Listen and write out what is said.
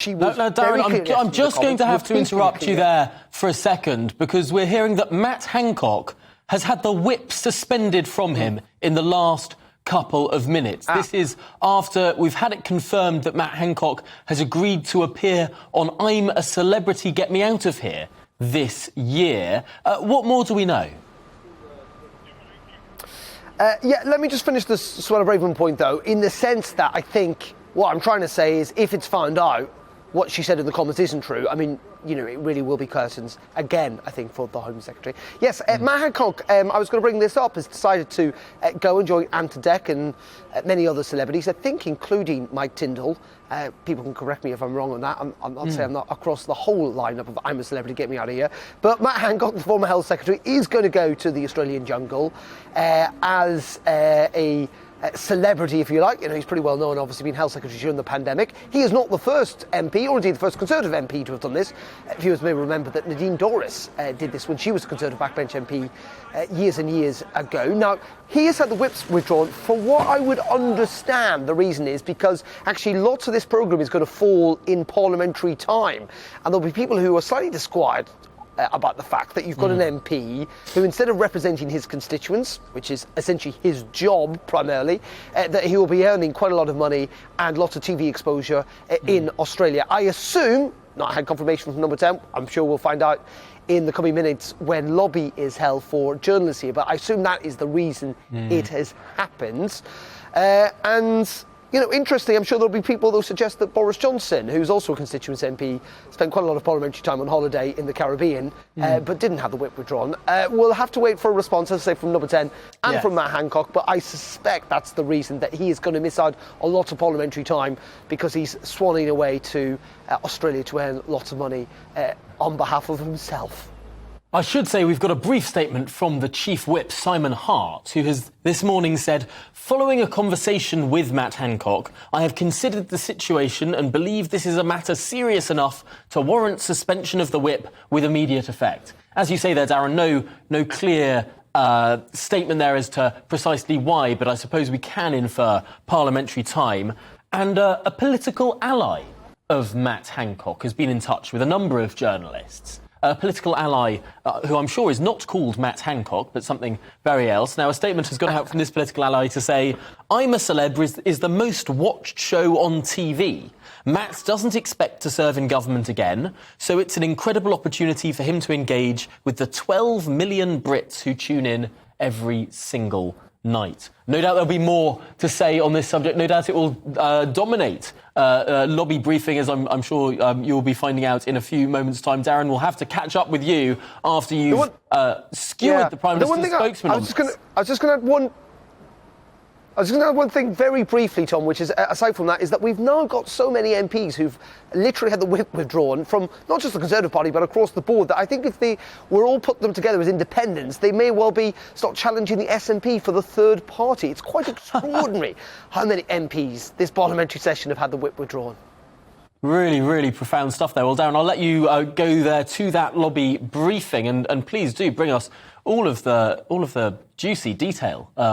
No, Darren, I'm just going to have to interrupt you there for a second, because we're hearing that Matt Hancock has had the whip suspended from him in the last couple of minutes. This is after we've had it confirmed that Matt Hancock has agreed to appear on I'm a Celebrity, Get Me Out of Here this year. What more do we know? Let me just finish this Suella Braverman point, though, in the sense that I think what I'm trying to say is if it's found out what she said in the comments isn't true, I mean, you know, it really will be curtains again, I think, for the Home Secretary. Yes, Matt Hancock, I was going to bring this up, has decided to go and join Ant Dec and many other celebrities, I think including Mike Tindall. People can correct me if I'm wrong on that. I'm not saying I'm not across the whole lineup of I'm a Celebrity, Get Me Out of Here. But Matt Hancock, the former Health Secretary, is going to go to the Australian jungle as a celebrity, if you like. You know, he's pretty well known, obviously, being Health Secretary during the pandemic. He is not the first MP, or indeed the first Conservative MP to have done this. Viewers may remember that Nadine Dorries did this when she was a Conservative backbench MP years and years ago. Now, he has had the whips withdrawn for what I would understand the reason is because actually lots of this programme is going to fall in parliamentary time, and there'll be people who are slightly disquieted about the fact that you've got an MP who, instead of representing his constituents, which is essentially his job primarily, that he will be earning quite a lot of money and lots of TV exposure in Australia. I assume, not had confirmation from Number 10, I'm sure we'll find out in the coming minutes when lobby is held for journalists here, but I assume that is the reason it has happened. And you know, interesting, I'm sure there'll be people who'll suggest that Boris Johnson, who's also a constituents MP, spent quite a lot of parliamentary time on holiday in the Caribbean, but didn't have the whip withdrawn. We'll have to wait for a response, as I say, from Number 10 and from Matt Hancock, but I suspect that's the reason that he is going to miss out on lots of parliamentary time because he's swanning away to Australia to earn lots of money on behalf of himself. I should say we've got a brief statement from the Chief Whip, Simon Hart, who has this morning said, following a conversation with Matt Hancock, I have considered the situation and believe this is a matter serious enough to warrant suspension of the whip with immediate effect. As you say there, Darren, no clear statement there as to precisely why, but I suppose we can infer parliamentary time. And a political ally of Matt Hancock has been in touch with a number of journalists. A political ally who I'm sure is not called Matt Hancock, but something very else. Now, a statement has gone out from this political ally to say, I'm a Celeb is the most watched show on TV. Matt doesn't expect to serve in government again, so it's an incredible opportunity for him to engage with the 12 million Brits who tune in every single night. No doubt there'll be more to say on this subject. No doubt it will dominate lobby briefing, as I'm sure you'll be finding out in a few moments' time. Darren, we'll have to catch up with you after you've skewered the Prime Minister's spokesman on this. I was just going to add one thing very briefly, Tom, which is, aside from that, is that we've now got so many MPs who've literally had the whip withdrawn from not just the Conservative Party, but across the board, that I think if they were all put them together as independents, they may well start challenging the SNP for the third party. It's quite extraordinary how many MPs this parliamentary session have had the whip withdrawn. Really, really profound stuff there. Well, Darren, I'll let you go there to that lobby briefing, and please do bring us all of the juicy detail